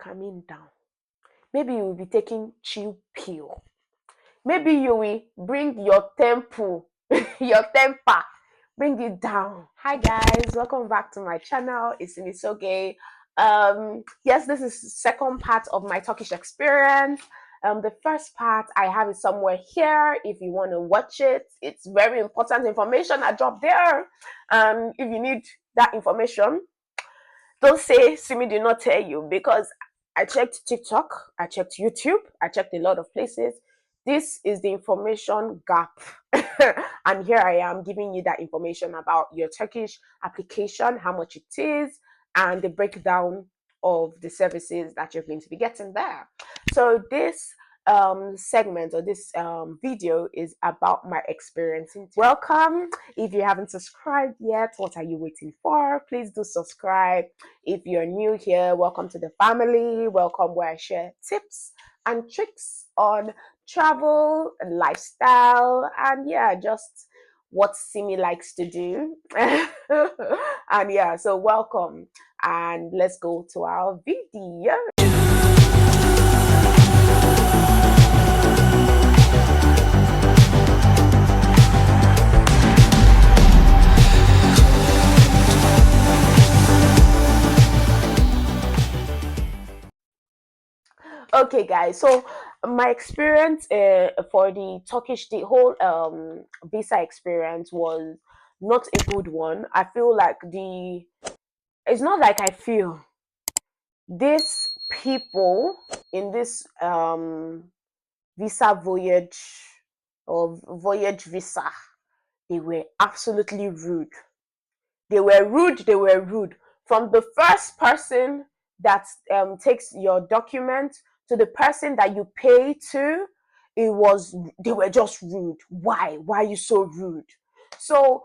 calming down. Maybe you will be taking chill pill. Maybe you will bring your tempo, your temper, bring it down. Hi guys, welcome back to my channel. It's Misoge. Yes, this is the second part of my Turkish experience. The first part I have it somewhere here. If you want to watch it, it's very important information I dropped there. If you need that information, don't say Simi did not tell you, because I checked TikTok, I checked YouTube, I checked a lot of places. This is the information gap. And here I am giving you that information about your Turkish application, how much it is, and the breakdown of the services that you're going to be getting there. So this segment or this video is about my experience. Welcome. If you haven't subscribed yet, what are you waiting for? Please do subscribe. If you're new here, welcome to the family. Welcome, where I share tips and tricks on travel and lifestyle, and yeah, just what Simi likes to do. And yeah, so welcome, and let's go to our video. Okay guys, so my experience for the Turkish, the whole visa experience was not a good one. I feel like it's not like I feel these people in this visa voyage or voyage visa, they were absolutely rude. They were rude. They were rude. From the first person that takes your document to the person that you pay to, they were just rude. Why? Why are you so rude? So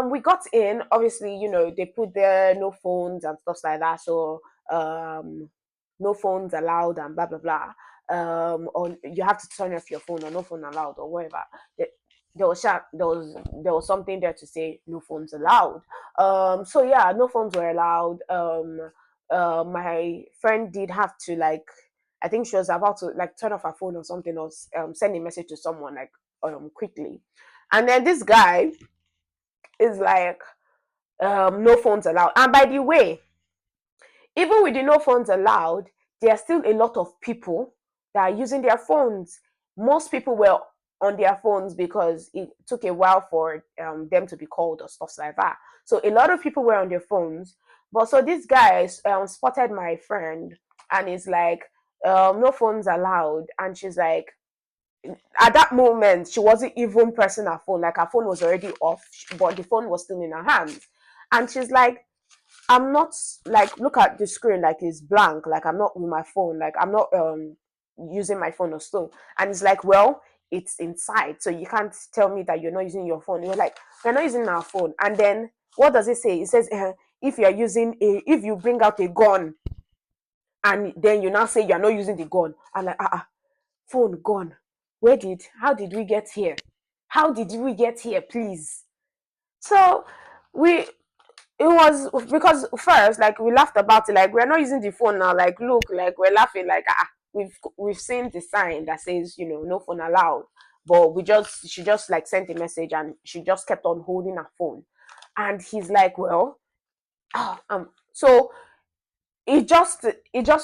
we got in. Obviously, they put there no phones and stuff like that. So no phones allowed and blah blah blah. Or you have to turn off your phone, or no phone allowed, or whatever. There was something there to say no phones allowed. So yeah, no phones were allowed. My friend did have to, like, I think she was about to like turn off her phone or something, or send a message to someone, like, quickly. And then this guy is like, no phones allowed. And by the way, even with the no phones allowed, there are still a lot of people that are using their phones. Most people were on their phones because it took a while for them to be called or stuff like that. So a lot of people were on their phones. But so this guy spotted my friend, and is like, no phones allowed. And she's like, at that moment, she wasn't even pressing her phone. Like, her phone was already off, but the phone was still in her hands. And she's like, I'm not, like, look at the screen, like it's blank, like I'm not with my phone, like I'm not using my phone or so. And it's like, well, it's inside, so you can't tell me that you're not using your phone. You're like, we're not using our phone. And then what does it say? It says, if you bring out a gun, and then you now say you're not using the gun. I'm like, phone gone. How did we get here? How did we get here, please? So we it was because first, like, we laughed about it, like, we're not using the phone now, like, look, like, we're laughing, like, we've seen the sign that says, no phone allowed. But she just like sent a message, and she just kept on holding her phone. And he's like, well, so it just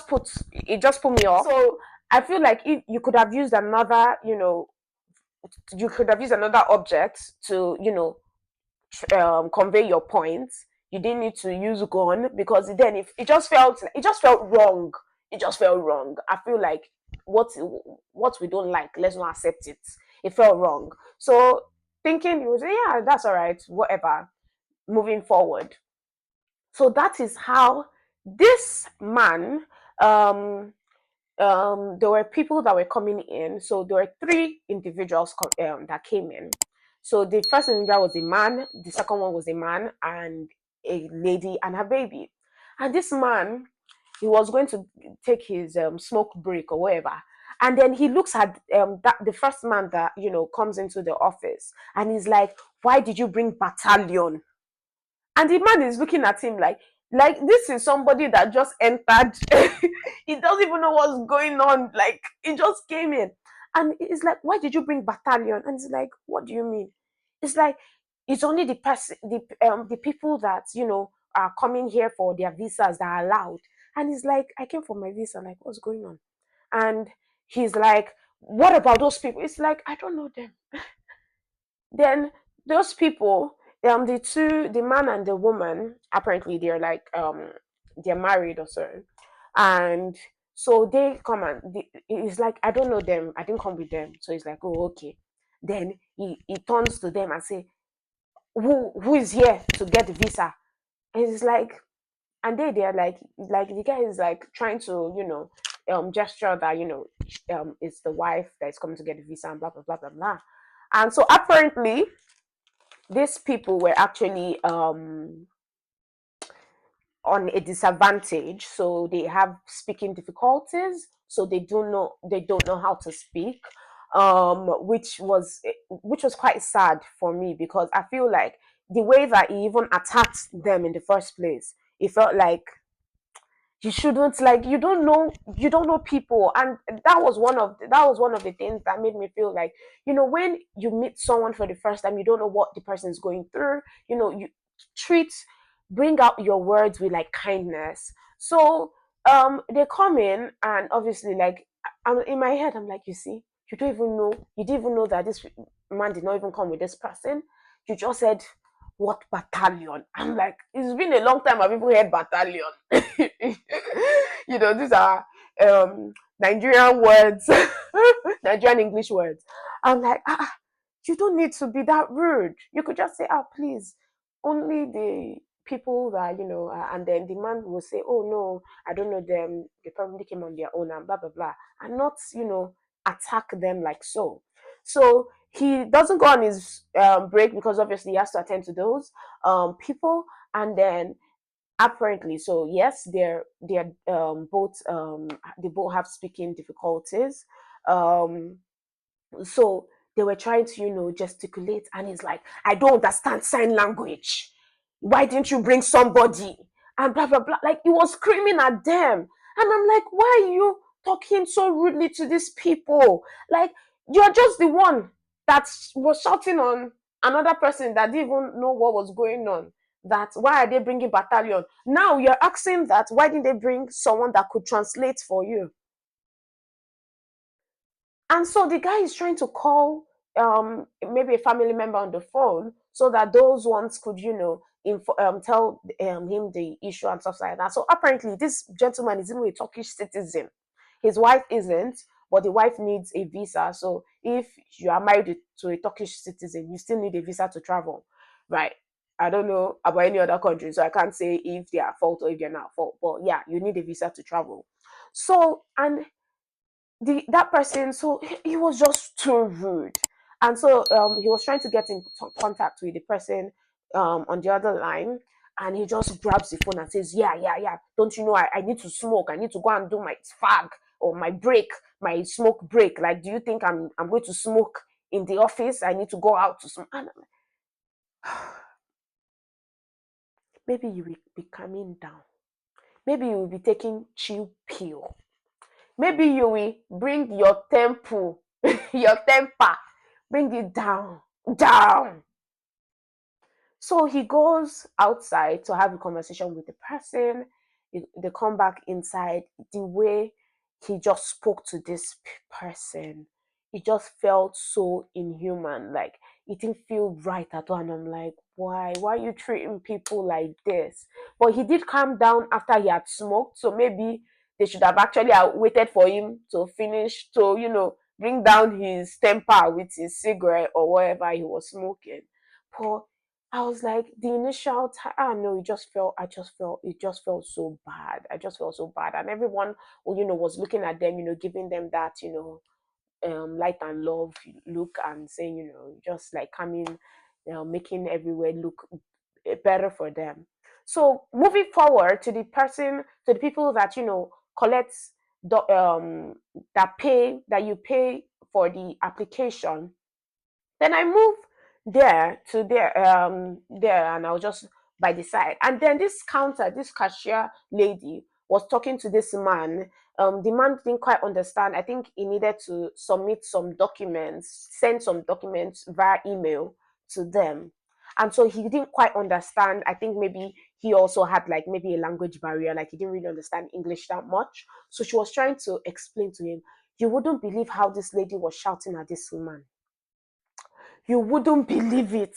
put me off. So I feel like if you could have used another, object to, convey your points. You didn't need to use gun, because then if it just felt wrong. It just felt wrong. I feel like what we don't like, let's not accept it. It felt wrong. So thinking, it was, yeah, that's all right, whatever. Moving forward. So that is how this man, there were people that were coming in. So there were three individuals that came in. So the first individual was a man, the second one was a man, and a lady and her baby. And this man, he was going to take his smoke break or whatever. And then he looks at the first man that comes into the office, and he's like, "Why did you bring battalion?" And the man is looking at him like, Like, this is somebody that just entered. He doesn't even know what's going on. Like, he just came in. And it's like, why did you bring battalion? And it's like, what do you mean? It's like, it's only the person, the people that, are coming here for their visas that are allowed. And he's like, I came for my visa. Like, what's going on? And he's like, what about those people? It's like, I don't know them. Then those people, the man and the woman, apparently they're married or so, and so they come and he's like, I don't know them, I didn't come with them. So he's like, oh, okay. Then he turns to them and say, who is here to get the visa? And he's like, and they're like the guy is like trying to gesture that it's the wife that is coming to get the visa and blah blah blah blah blah. And so apparently these people were actually on a disadvantage, so they have speaking difficulties, so they don't know how to speak, which was quite sad for me, because I feel like the way that he even attacked them in the first place, it felt like you shouldn't, like, you don't know people. And that was one of the things that made me feel like, when you meet someone for the first time, you don't know what the person is going through. You treat bring out your words with like kindness. So they come in, and obviously, like, I'm in my head, I'm like, you see, you didn't even know that this man did not even come with this person. You just said, what battalion? I'm like, it's been a long time I've even heard battalion. These are Nigerian words, Nigerian English words. I'm like, you don't need to be that rude. You could just say, please, only the people that, and then the man will say, oh, no, I don't know them. They probably came on their own and blah, blah, blah. And not, attack them like so. So he doesn't go on his break, because obviously he has to attend to those people. And then apparently, so yes, they're both they both have speaking difficulties. um so they were trying to gesticulate, and he's like, I don't understand sign language, why didn't you bring somebody, and blah blah blah, like he was screaming at them. And I'm like, why are you talking so rudely to these people? Like, you're just the one that was shouting on another person that didn't even know what was going on, that why are they bringing battalion? Now you're asking that why didn't they bring someone that could translate for you? And so the guy is trying to call maybe a family member on the phone, so that those ones could, tell him the issue and stuff like that. So apparently, this gentleman is even a Turkish citizen. His wife isn't, but the wife needs a visa. So if you are married to a Turkish citizen, you still need a visa to travel, right? I don't know about any other country, so I can't say if they are at fault or if they're not at fault. But yeah, you need a visa to travel. So, and that person, so he was just too rude. And so he was trying to get in contact with the person on the other line, and he just grabs the phone and says, yeah, yeah, yeah, don't you know, I need to smoke, I need to go and do my fag, or my break, my smoke break. Like, do you think I'm going to smoke in the office? I need to go out to smoke. And I'm like, maybe you will be calming down, maybe you will be taking chill pill, maybe you will bring your temple, your temper, bring it down, down. So he goes outside to have a conversation with the person. They come back inside. The way he just spoke to this person, it just felt so inhuman. Like, it didn't feel right at all. And I'm like, why? Why are you treating people like this? But he did calm down after he had smoked. So maybe they should have actually waited for him to finish, to, bring down his temper with his cigarette or whatever he was smoking. But I was like, the initial time, I don't know, it just felt so bad. I just felt so bad. And everyone, was looking at them, giving them that, light and love look, and saying, just like coming, making everywhere look better for them. So moving forward to the people that, collect, that you pay for the application. Then I move there, and I'll just by the side. And then this counter, this cashier lady was talking to this man. The man didn't quite understand. I think he needed to submit some documents, send some documents via email to them. And so he didn't quite understand. I think maybe he also had like maybe a language barrier, like he didn't really understand English that much. So she was trying to explain to him, you wouldn't believe how this lady was shouting at this man. You wouldn't believe it.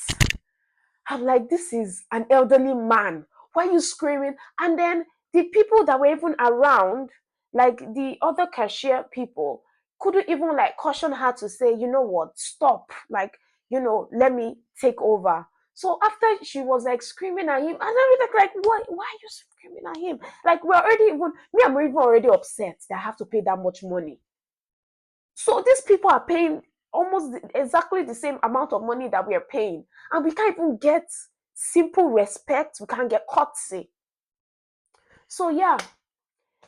I'm like, this is an elderly man. Why are you screaming? And then the people that were even around, like the other cashier people, couldn't even like caution her to say, you know what, stop. Like, let me take over. So after she was like screaming at him, and I was like, why are you screaming at him? Like, we're already even, me, I'm even already upset that I have to pay that much money. So these people are paying almost exactly the same amount of money that we are paying, and we can't even get simple respect. We can't get courtesy. So yeah,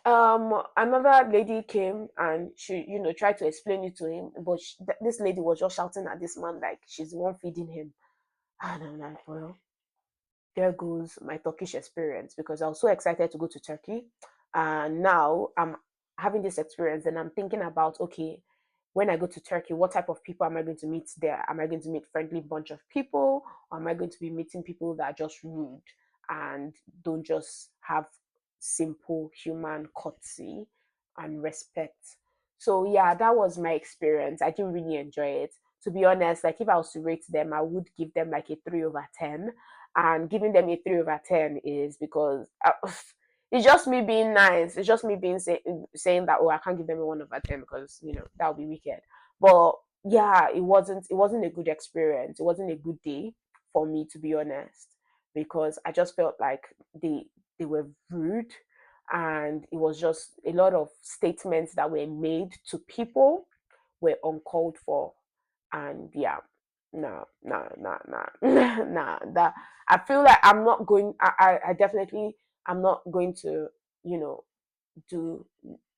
another lady came and she, tried to explain it to him, but this lady was just shouting at this man like she's the one feeding him. And I'm like, well, there goes my Turkish experience, because I was so excited to go to Turkey. And now I'm having this experience and I'm thinking about, okay, when I go to Turkey, what type of people am I going to meet there? Am I going to meet friendly bunch of people, or am I going to be meeting people that are just rude and don't just have simple human courtesy and respect? So yeah, that was my experience. I didn't really enjoy it. To be honest, like if I was to rate them, I would give them like a 3/10. And giving them a 3/10 is because it's just me being nice. It's just me being saying that, oh, I can't give them a 1/10 because that would be wicked. But yeah, it wasn't a good experience. It wasn't a good day for me, to be honest, because I just felt like they were rude, and it was just a lot of statements that were made to people were uncalled for. And yeah, no, no, no, no, nah. That I feel like I'm not going. I definitely I'm not going to you know do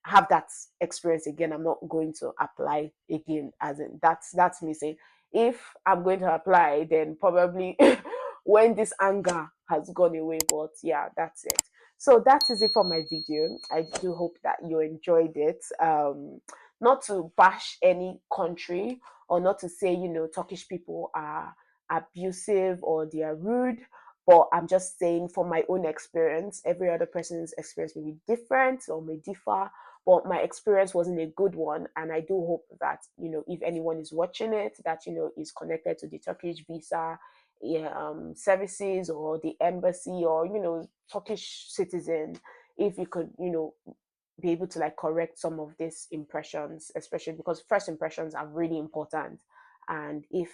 have that experience again. I'm not going to apply again. As in, that's me saying, if I'm going to apply, then probably when this anger has gone away. But yeah, that's it. So that is it for my video. I do hope that you enjoyed it. Not to bash any country, or not to say Turkish people are abusive or they are rude, but I'm just saying, for my own experience, every other person's experience may be different or may differ, but my experience wasn't a good one. And I do hope that, if anyone is watching it, that, is connected to the Turkish visa, yeah, services, or the embassy, or, Turkish citizen, if you could, be able to like correct some of these impressions, especially because first impressions are really important. And if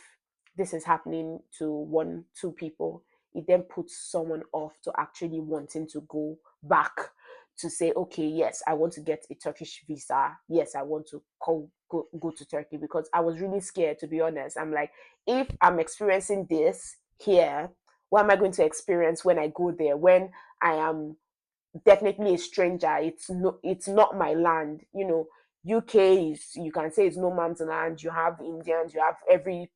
this is happening to one, two people, it then puts someone off to actually wanting to go back to say, okay, yes, I want to get a Turkish visa. Yes, I want to go to Turkey, because I was really scared, to be honest. I'm like, if I'm experiencing this here, what am I going to experience when I go there, when I am definitely a stranger? It's not my land. UK is, you can say, it's no man's land. You have Indians, you have every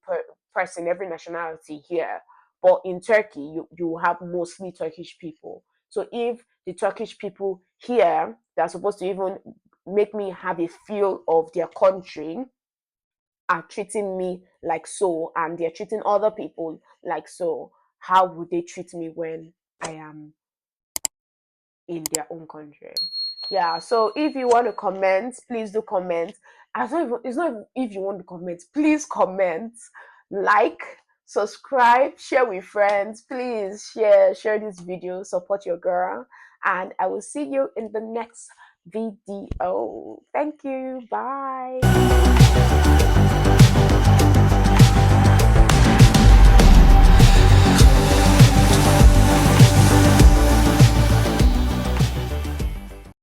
person, every nationality here. But in Turkey, you have mostly Turkish people. So if the Turkish people here, they're supposed to even make me have a feel of their country, are treating me like so, and they're treating other people like so, how would they treat me when I am in their own country? Yeah, so if you want to comment, please do comment. It's not even if you want to comment, please comment, like, subscribe, share with friends. Please share this video, support your girl, and I will see you in the next video. Thank you. Bye.